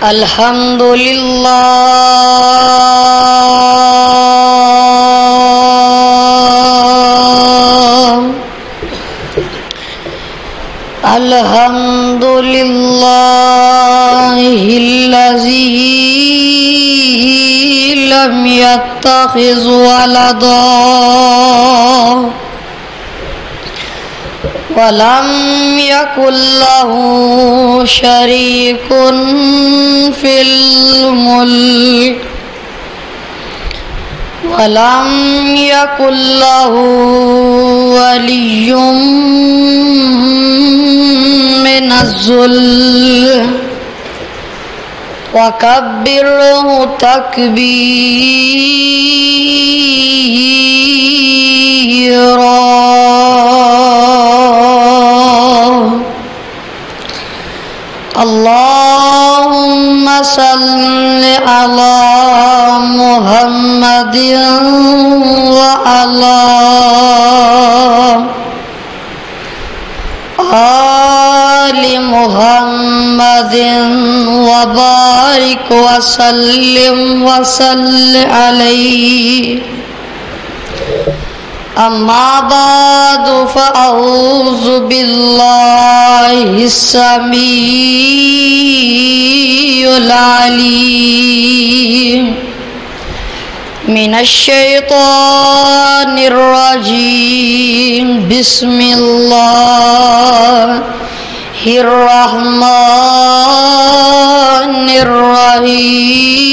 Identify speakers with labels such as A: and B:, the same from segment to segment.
A: الحمد للہ الحمد للہ الذی لم يتخذ ولدا ولم يكن له شريك في الملك ولم يكن له ولي من الذل وكبره تكبيرا اللهم صل على محمد وعلى آل محمد وبارك وسلم عليه اما بعد فاعوذ بالله السميع العليم من الشيطان الرجيم بسم الله الرحمن الرحيم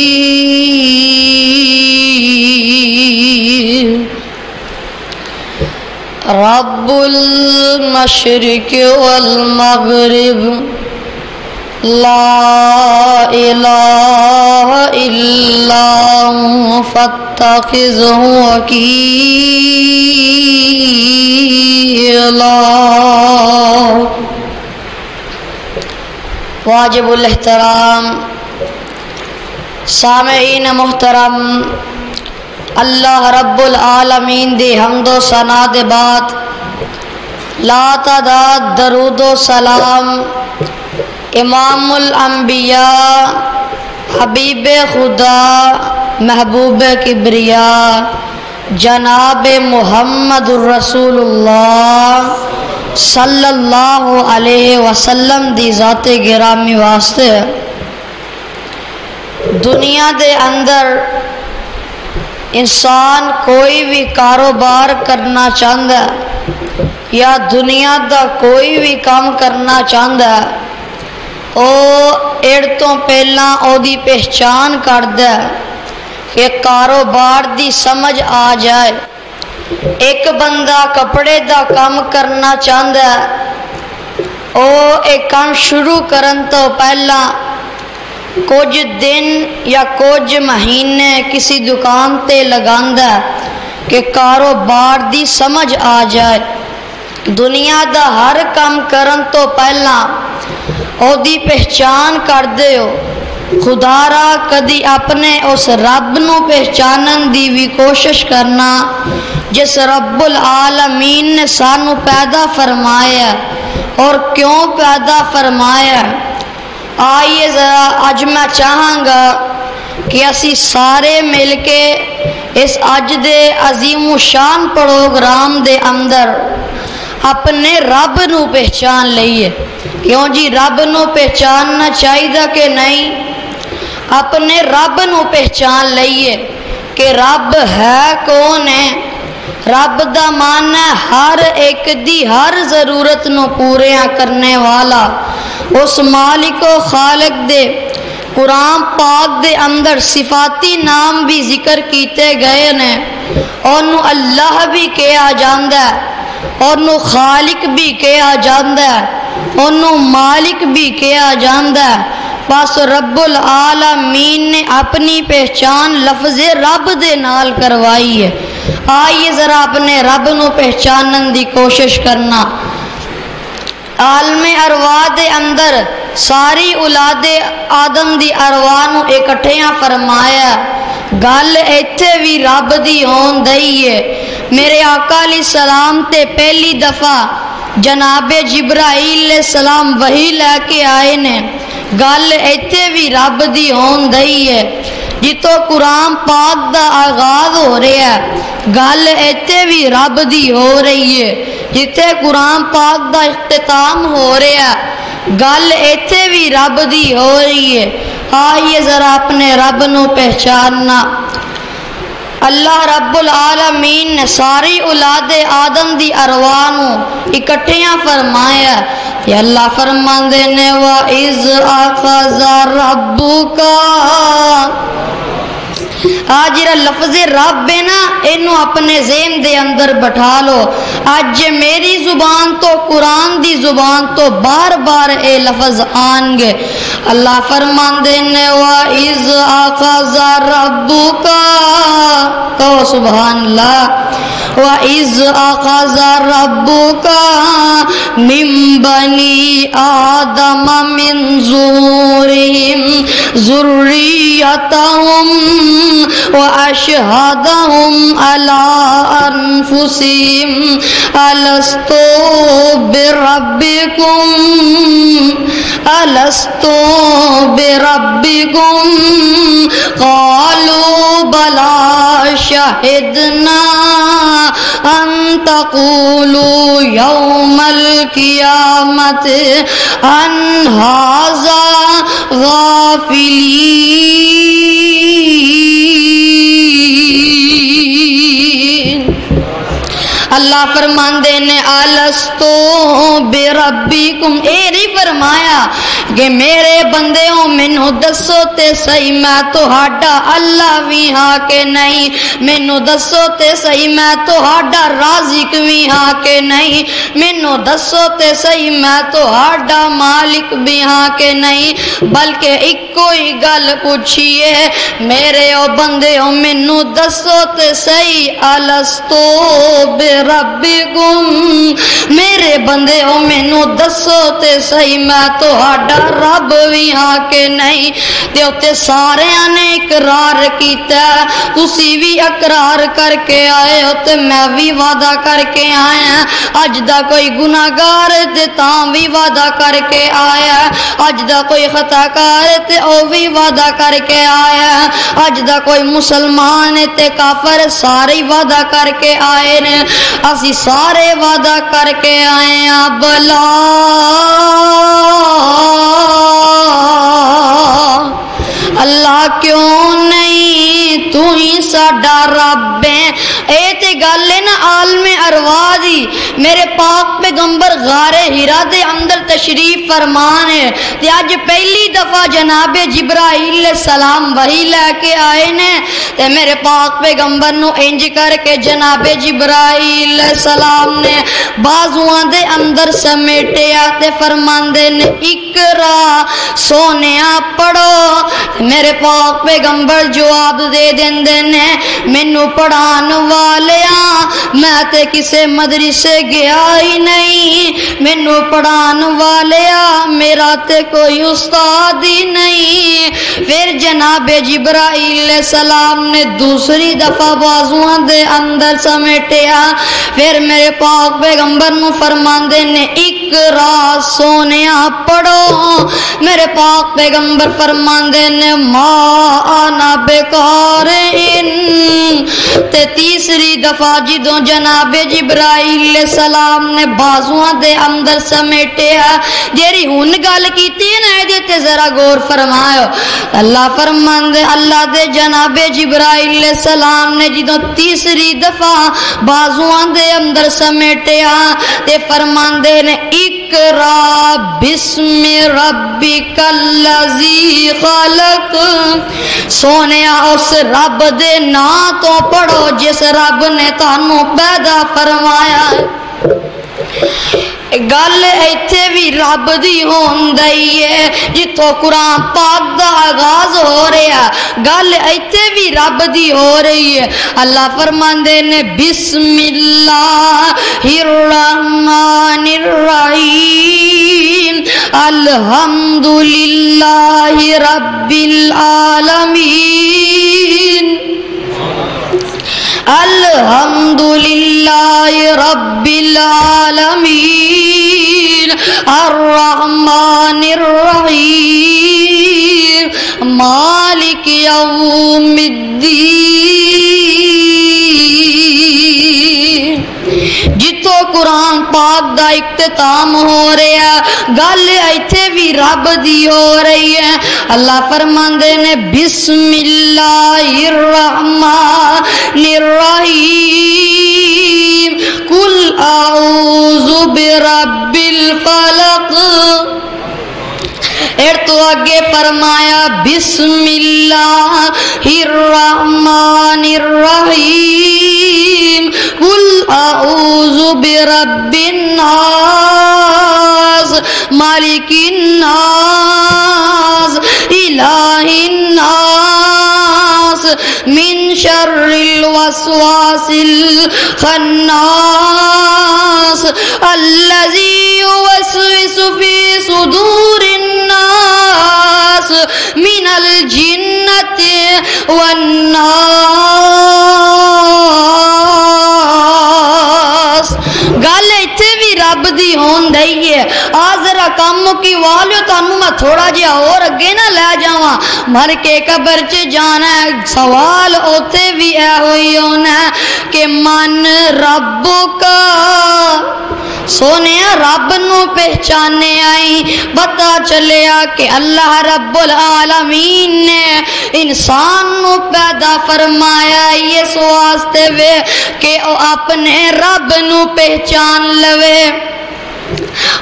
A: رب المشرق والمغرب لا الہ الا هو فاتخذه وکیلا۔ واجب الاحترام سامعین محترم، اللہ رب العالمین دی حمد و ثنا دے بعد لا تعداد درود و سلام امام الانبیاء حبیب خدا محبوب کبریا جناب محمد الرسول اللہ صلی اللہ علیہ وسلم دی ذات گرامی واسطے۔ دنیا دے اندر انسان کوئی بھی کاروبار کرنا چاہتا ہے یا دنیا دا کوئی بھی کام کرنا چاہتا ہے، او ایڈ تو پہلا او دی پہچان کردا ہے کہ کاروبار دی سمجھ آ جائے۔ ایک بندہ کپڑے دا کام کرنا چاہتا ہے، او ایک کام شروع کرن تو پہلا کچھ دن یا کچھ مہینے کسی دکان تے لگاندا ہے کہ کاروبار دی سمجھ آ جائے۔ دنیا دا ہر کام کرن تو پہلا او دی پہچان کر دے ہو۔ خدا را کدی اپنے اس رب نو پہچانن دی بھی کوشش کرنا جس رب العالمین نے سانو پیدا فرمایا اور کیوں پیدا فرمایا۔ آئیے ذرا اج میں چاہاں گا کہ اسی سارے مل کے اس اج دے عظیم و شان پروگرام دے اندر اپنے رب نو پہچان لئیے۔ کیوں جی رب نو پہچاننا چاہیے کہ نہیں؟ اپنے رب نو پہچان لئیے کہ رب ہے کون ہے۔ رب دا معنی ہے ہر ایک دی ہر ضرورت نو پوریاں کرنے والا۔ اس مالک و خالق دے قرآن پاک دے اندر صفاتی نام بھی ذکر کیتے گئے نے، انہوں اللہ بھی کہا جاندہ ہے، انہوں خالق بھی کہا جاندہ ہے، انہوں مالک بھی کہا جاندہ ہے۔ بس رب العالمین نے اپنی پہچان لفظ رب دے نال کروائی ہے۔ آئیے ذرا اپنے رب نو پہچانن دی کوشش کرنا۔ عالم ارواح دے اندر ساری اولاد آدم دی ارواح نو اکٹھیاں فرمایا۔ گل ایتھے بھی رب دی ہون دئی ہے۔ میرے آقا علیہ السلام تے پہلی دفعہ جناب جبرائیل علیہ السلام وحی لے کے آئے نے گل ایتھے بھی رب دی ہون دئی ہے جتوں قرآن پاک دا آغاز ہو رہا ہے گل ایتھے بھی رب دی ہو رہی ہے جتے قرآن پاک دا اختتام ہو رہا ہے گل ایتھے بھی رب دی ہو رہی ہے آئیے ذرا اپنے رب نو پہچاننا اللہ رب العالمین نے ساری اولاد آدم دی ارواح نو اکٹھیاں فرمایا کہ اللہ فرماندے نے وَإِذْ أَخَذَ رَبُّكَ آج جڑا لفظ رب ہے نا اینو اپنے ذہن دے اندر بٹھا لو آج میری زبان تو قرآن دی زبان تو بار بار اے لفظ آن گے اللہ فرماندے نے وَإِذْ أَخَذَ رَبُّكَ کہو سبحان اللہ وَإِذْ أَخَذَ رَبُّكَ مِن بَنِي آدَمَ مِن ظُهُورِهِمْ ذُرِّيَّتَهُمْ وَأَشْهَدَهُمْ عَلَىٰ أَنفُسِهِمْ أَلَسْتُ بِرَبِّكُمْ قَالُوا بَلَىٰ شَهِدْنَا أَن تَقُولُوا يَوْمَ الْقِيَامَةِ عَنْ هَٰذَا غَافِلِينَ اللہ فرماندے نے الستو بربکم اے نہیں فرمایا کہ میرے بندے ہو مینوں دسو تے صحیح میں تہاڈا اللہ بھی ہاں کہ نہیں مینوں دسو تے صحیح میں تہاڈا رازق بھی ہاں کہ نہیں مینوں دسو تے صحیح میں تہاڈا مالک بھی ہاں کہ نہیں بلکہ ایکو ہی گل پوچھیے میرے او بندے ہو مینوں دسو تے صحیح الستو بربکم میرے بندے ہو مینوں دسو تے صحیح میں تہاڈا رب بھی ہاں کہ نہیں تے اوتے ساریاں نے اقرار کیتا تسی بھی اقرار کر کے آئے ہو تے میں بھی وعدہ کر کے آیا اج دا کوئی گناہگار تے تاں بھی وعدہ کر کے آیا اج دا کوئی خطا کار تے او بھی وعدہ کر کے آیا اج دا کوئی مسلمان تے کافر سارے وعدہ کر کے آئے نے اسی سارے وعدہ کر کے آئے ہیں بلا اللہ کیوں نہیں تو ہی ساڈا رب ہے اے تے گل ہے نا عالم ارواح دی میرے پاک پیغمبر غار ہرا دے اندر تشریف فرمان ہے تے اج پہلی دفعہ جناب جبرائیل علیہ السلام وحی لے کے آئے نے تے میرے پاک پیغمبر نو انج کر کے جناب جبرائیل علیہ السلام نے بازواں دے اندر سمیٹیا تے فرماندے نے اقرا سونیا پڑھو میرے پاک پیغمبر جواب دے دیندے نے مینوں پڑھان والیاں میں تے کسے مدرسے گیا ہی نہیں مینوں پڑھان والیا میرا تے کوئی استاد ہی نہیں پھر جناب جبرائیل علیہ السلام نے دوسری دفعہ بازواں دے اندر سمیٹیا پھر میرے پاک پیغمبر نو فرماندے نے اقرا سونیا پڑھو میرے پاک پیغمبر فرماندے نے ما انا بقارئن تے تیسری دفعہ جدوں جناب جبرائیل علیہ السلام نے بازواں دے اندر سمیٹیا جیری ہن گل کیتی ہے نا ایدے تے ذرا غور فرماؤ اللہ فرماندے اللہ دے جناب جبرائیل علیہ السلام نے جدوں تیسری دفعہ بازواں دے اندر سمیٹیا تے فرماندے نے اقرا بسم ربک الذی خلق سونیا اس رب دے نام تو پڑھو جس رب نے تانوں پیدا فرمایا گل ایتھے بھی رب دی ہوندی ہے جتوں قرآن پاک دا آغاز ہو رہا گل ایتھے بھی رب دی ہو رہی ہے اللہ فرماندے نے بسم اللہ الرحمن الرحیم الحمدللہ رب العالمین الحمدللہ رب العالمین الرحمن الرحیم مالک یوم الدین۔ جتوں قرآن پاک دا اختتام ہو رہا گل ایتھے بھی رب دی ہو رہی ہے۔ اللہ فرماندے نے بسم اللہ الرحمن الرحیم قل اعوذ برب الفلق۔ تو آگے فرمایا بسم اللہ الرحمن الرحیم قل اعوذ برب الناس مالک الناس الہ الناس من شر الوسواس الخناس الذی یوسوس فی صدور الناس من الجنة والناس۔ گل ایتھے بھی رب دی ہون دئی ہے۔ آ ذرا کم کی والیو تانوں میں تھوڑا جہا اور اگے نہ لے جاواں، مر کے قبر چ جانا ہے۔ سوال اوتے بھی اے ہوئی ہونا ہے کہ من ربک، سونے رب نو پہچانے آئی، پتا چلیا کہ اللہ رب العالمین نے انسان نو پیدا فرمایا اس واسطے وے کہ او اپنے رب نو پہچان لوے،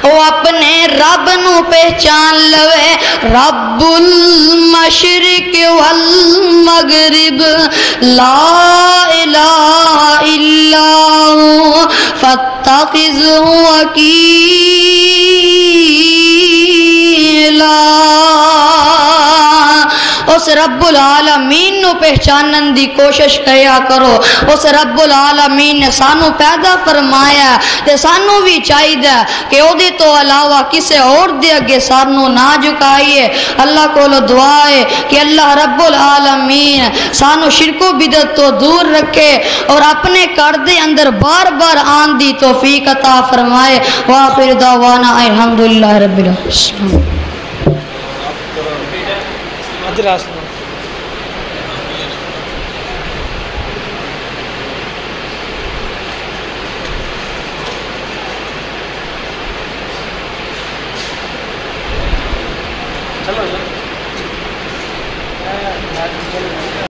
A: وہ اپنے رب نو پہچان لوے۔ رب المشرق والمغرب لا الہ الا ہوا فاتخذہ وکیلا۔ اس رب العالمین نو پہچانن دی کوشش کیا کرو۔ اس رب العالمین نے سانو پیدا فرمایا تے سانو بھی چاہیے کہ او دے تو علاوہ کسے اور دے اگے سانو نہ جھکائیے۔ اللہ کو دعا ہے کہ اللہ رب العالمین سانو شرک و بدعت تو دور رکھے اور اپنے گھر دے اندر بار بار آن دی توفیق عطا فرمائے۔ وآخر دعوانا الحمدللہ رب العالمین۔